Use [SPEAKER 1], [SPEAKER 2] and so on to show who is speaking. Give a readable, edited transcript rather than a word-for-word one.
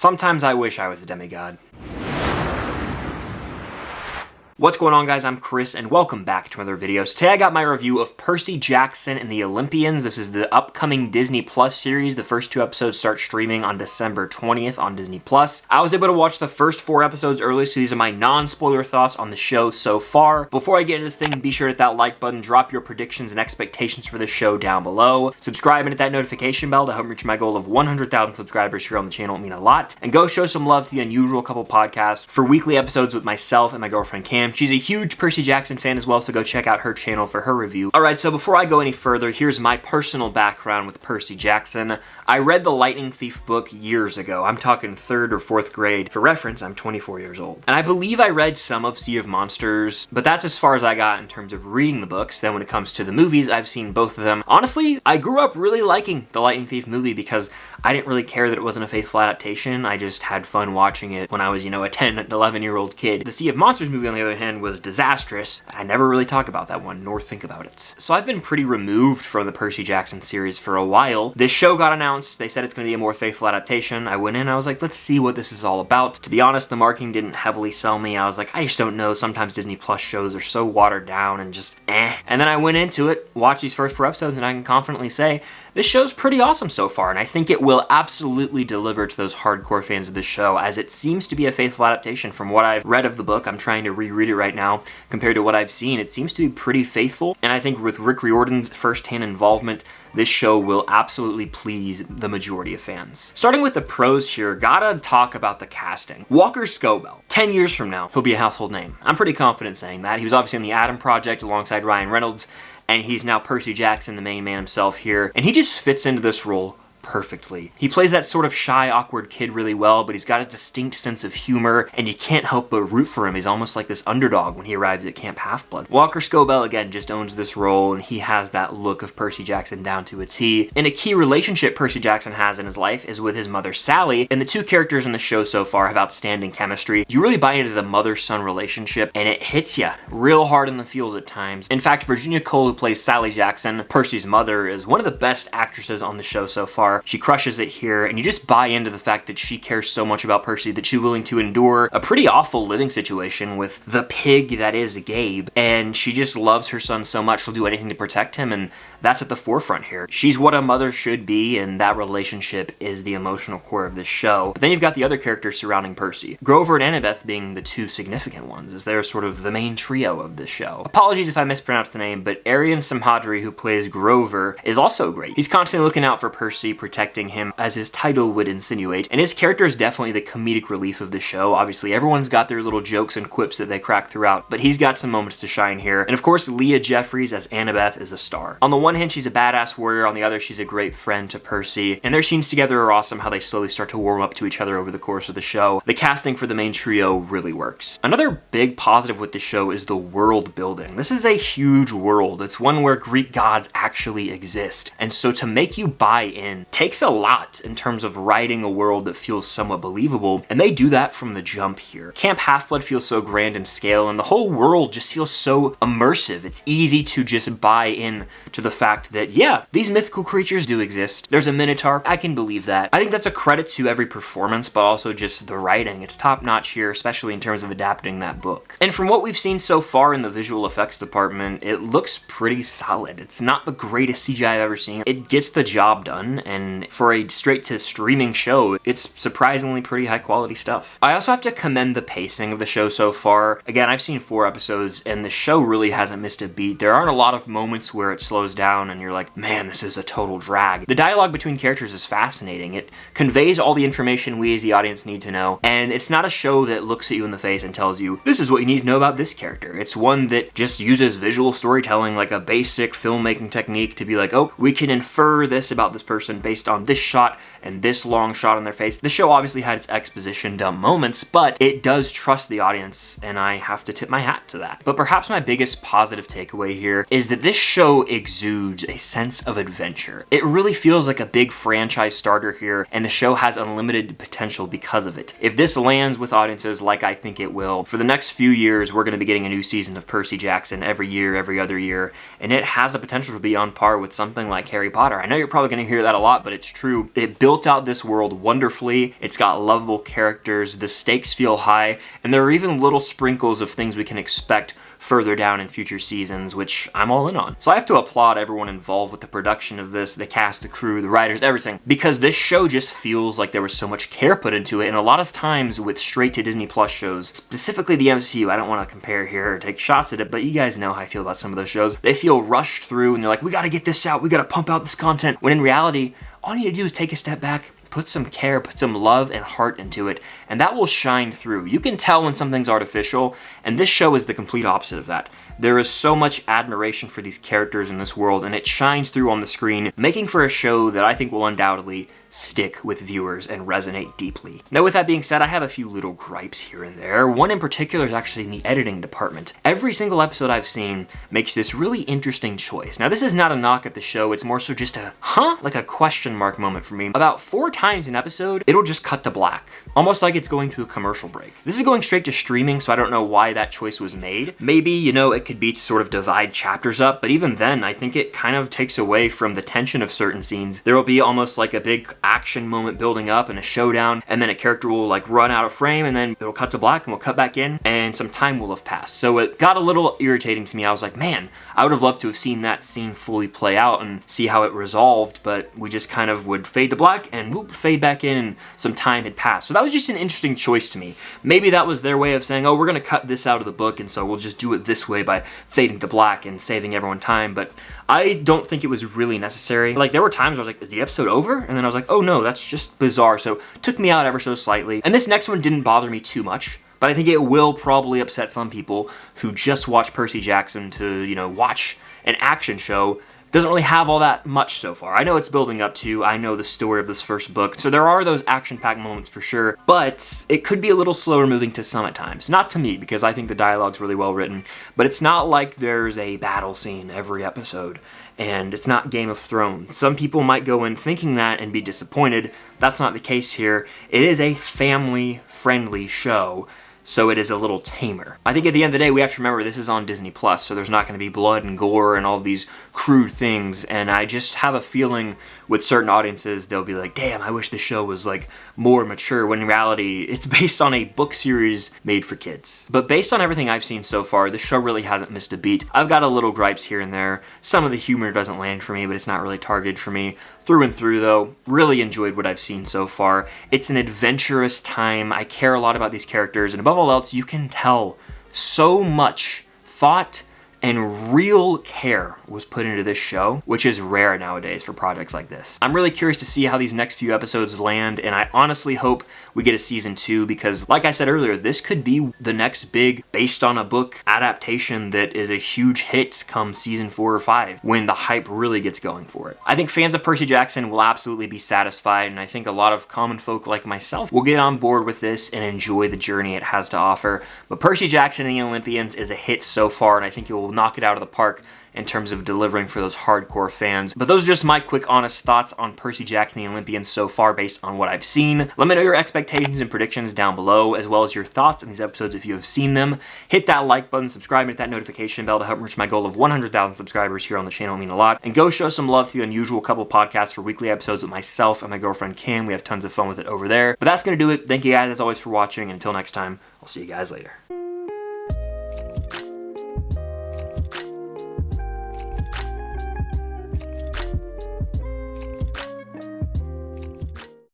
[SPEAKER 1] Sometimes I wish I was a demigod. What's going on, guys? I'm Chris, and welcome back to another video. So today I got my review of Percy Jackson and the Olympians. This is the upcoming Disney Plus series. The first 2 episodes start streaming on December 20th on Disney Plus. I was able to watch the first 4 episodes early, so these are my non-spoiler thoughts on the show so far. Before I get into this thing, be sure to hit that like button, drop your predictions and expectations for the show down below. Subscribe and hit that notification bell to help me reach my goal of 100,000 subscribers here on the channel. It would mean a lot. And go show some love to the Unusual Couple podcast for weekly episodes with myself and my girlfriend Cam. She's a huge Percy Jackson fan as well, so go check out her channel for her review. Alright, so before I go any further, here's my personal background with Percy Jackson. I read the Lightning Thief book years ago. I'm talking 3rd or 4th grade. For reference, I'm 24 years old. And I believe I read some of Sea of Monsters, but that's as far as I got in terms of reading the books. Then when it comes to the movies, I've seen both of them. Honestly, I grew up really liking the Lightning Thief movie because I didn't really care that it wasn't a faithful adaptation. I just had fun watching it when I was, a 10, 11-year-old kid. The Sea of Monsters movie, on the other hand, was disastrous. I never really talk about that one, nor think about it. So I've been pretty removed from the Percy Jackson series for a while. This show got announced. They said it's going to be a more faithful adaptation. I went in, I was like, let's see what this is all about. To be honest, the marketing didn't heavily sell me. I was like, I just don't know. Sometimes Disney Plus shows are so watered down and just eh. And then I went into it, watched these first 4 episodes, and I can confidently say, this show's pretty awesome so far, and I think it will absolutely deliver to those hardcore fans of this show, as it seems to be a faithful adaptation from what I've read of the book. I'm trying to reread it right now. Compared to what I've seen, it seems to be pretty faithful, and I think with Rick Riordan's first-hand involvement, this show will absolutely please the majority of fans. Starting with the pros here, gotta talk about the casting. Walker Scobell. 10 years from now, he'll be a household name. I'm pretty confident saying that. He was obviously on the Adam Project alongside Ryan Reynolds, and he's now Percy Jackson, the main man himself here, and he just fits into this role perfectly. He plays that sort of shy, awkward kid really well, but he's got a distinct sense of humor, and you can't help but root for him. He's almost like this underdog when he arrives at Camp Half-Blood. Walker Scobell, again, just owns this role, and he has that look of Percy Jackson down to a T. And a key relationship Percy Jackson has in his life is with his mother, Sally, and the 2 characters in the show so far have outstanding chemistry. You really buy into the mother-son relationship, and it hits you real hard in the feels at times. In fact, Virginia Cole, who plays Sally Jackson, Percy's mother, is one of the best actresses on the show so far. She crushes it here, and you just buy into the fact that she cares so much about Percy that she's willing to endure a pretty awful living situation with the pig that is Gabe, and she just loves her son so much she'll do anything to protect him, and that's at the forefront here. She's what a mother should be, and that relationship is the emotional core of this show. But then you've got the other characters surrounding Percy. Grover and Annabeth being the 2 significant ones, as they're sort of the main trio of this show. Apologies if I mispronounced the name, but Aryan Simhadri, who plays Grover, is also great. He's constantly looking out for Percy, protecting him, as his title would insinuate, and his character is definitely the comedic relief of the show. Obviously, everyone's got their little jokes and quips that they crack throughout, but he's got some moments to shine here. And of course, Leah Jeffries as Annabeth is a star. On the one hand, she's a badass warrior, on the other, she's a great friend to Percy, and their scenes together are awesome, how they slowly start to warm up to each other over the course of the show. The casting for the main trio really works. Another big positive with the show is the world building. This is a huge world. It's one where Greek gods actually exist, and so to make you buy in takes a lot in terms of writing a world that feels somewhat believable, and they do that from the jump here. Camp Half-Blood feels so grand in scale, and the whole world just feels so immersive. It's easy to just buy in to the fact that, yeah, these mythical creatures do exist. There's a Minotaur. I can believe that. I think that's a credit to every performance, but also just the writing. It's top-notch here, especially in terms of adapting that book. And from what we've seen so far in the visual effects department, it looks pretty solid. It's not the greatest CGI I've ever seen. It gets the job done, and for a straight to streaming show, it's surprisingly pretty high quality stuff. I also have to commend the pacing of the show so far. Again, I've seen 4 episodes, and the show really hasn't missed a beat. There aren't a lot of moments where it slows down and you're like, man, this is a total drag. The dialogue between characters is fascinating. It conveys all the information we as the audience need to know, and it's not a show that looks at you in the face and tells you, this is what you need to know about this character. It's one that just uses visual storytelling like a basic filmmaking technique to be like, oh, we can infer this about this person based on this shot and this long shot on their face. The show obviously had its exposition dump moments, but it does trust the audience, and I have to tip my hat to that. But perhaps my biggest positive takeaway here is that this show exudes a sense of adventure. It really feels like a big franchise starter here, and the show has unlimited potential because of it. If this lands with audiences like I think it will, for the next few years, we're going to be getting a new season of Percy Jackson every year, every other year, and it has the potential to be on par with something like Harry Potter. I know you're probably going to hear that a lot, but it's true. It builds built out this world wonderfully. It's got lovable characters, the stakes feel high, and there are even little sprinkles of things we can expect further down in future seasons, which I'm all in on. So I have to applaud everyone involved with the production of this, the cast, the crew, the writers, everything, because this show just feels like there was so much care put into it, and a lot of times with straight to Disney Plus shows, specifically the MCU, I don't want to compare here or take shots at it, but you guys know how I feel about some of those shows. They feel rushed through and they're like, we gotta get this out, we gotta pump out this content, when in reality, all you need to do is take a step back, put some care, put some love and heart into it, and that will shine through. You can tell when something's artificial, and this show is the complete opposite of that. There is so much admiration for these characters in this world, and it shines through on the screen, making for a show that I think will undoubtedly stick with viewers and resonate deeply. Now, with that being said, I have a few little gripes here and there. One in particular is actually in the editing department. Every single episode I've seen makes this really interesting choice. Now, this is not a knock at the show, it's more so just a, like a question mark moment for me. About 4 times an episode, it'll just cut to black, almost like it's going to a commercial break. This is going straight to streaming, so I don't know why that choice was made. Maybe, you know, it could be to sort of divide chapters up, but even then, I think it kind of takes away from the tension of certain scenes. There will be almost like a big action moment building up and a showdown, and then a character will like run out of frame, and then it'll cut to black and we'll cut back in, and some time will have passed. So it got a little irritating to me. I was like, man, I would have loved to have seen that scene fully play out and see how it resolved, but we just kind of would fade to black and whoop, fade back in, and some time had passed. So that was just an interesting choice to me. Maybe that was their way of saying, oh, we're gonna cut this out of the book, and so we'll just do it this way by fading to black and saving everyone time, but I don't think it was really necessary. Like, there were times where I was like, is the episode over? And then I was like, oh no, that's just bizarre. So it took me out ever so slightly. And this next one didn't bother me too much, but I think it will probably upset some people who just watch Percy Jackson to, you know, watch an action show. Doesn't really have all that much so far. I know it's building up to, I know the story of this first book, so there are those action-packed moments for sure, but it could be a little slower moving to some at times. Not to me, because I think the dialogue's really well written, but it's not like there's a battle scene every episode, and it's not Game of Thrones. Some people might go in thinking that and be disappointed. That's not the case here. It is a family-friendly show, so it is a little tamer. I think at the end of the day, we have to remember this is on Disney Plus, so there's not going to be blood and gore and all these crude things, and I just have a feeling with certain audiences, they'll be like, damn, I wish the show was like more mature, when in reality, it's based on a book series made for kids. But based on everything I've seen so far, the show really hasn't missed a beat. I've got a little gripes here and there. Some of the humor doesn't land for me, but it's not really targeted for me. Through and through though, really enjoyed what I've seen so far. It's an adventurous time. I care a lot about these characters, and above all else, you can tell so much thought and real care was put into this show, which is rare nowadays for projects like this. I'm really curious to see how these next few episodes land, and I honestly hope we get a season 2, because like I said earlier, this could be the next big based on a book adaptation that is a huge hit come season 4 or 5, when the hype really gets going for it. I think fans of Percy Jackson will absolutely be satisfied, and I think a lot of common folk like myself will get on board with this and enjoy the journey it has to offer. But Percy Jackson and the Olympians is a hit so far, and I think it will knock it out of the park in terms of delivering for those hardcore fans. But those are just my quick, honest thoughts on Percy Jackson and the Olympians so far based on what I've seen. Let me know your expectations and predictions down below, as well as your thoughts on these episodes if you have seen them. Hit that like button, subscribe, and hit that notification bell to help reach my goal of 100,000 subscribers here on the channel. It mean a lot. And go show some love to the Unusual Couple podcast for weekly episodes with myself and my girlfriend Kim. We have tons of fun with it over there. But that's going to do it. Thank you guys as always for watching, and until next time, I'll see you guys later.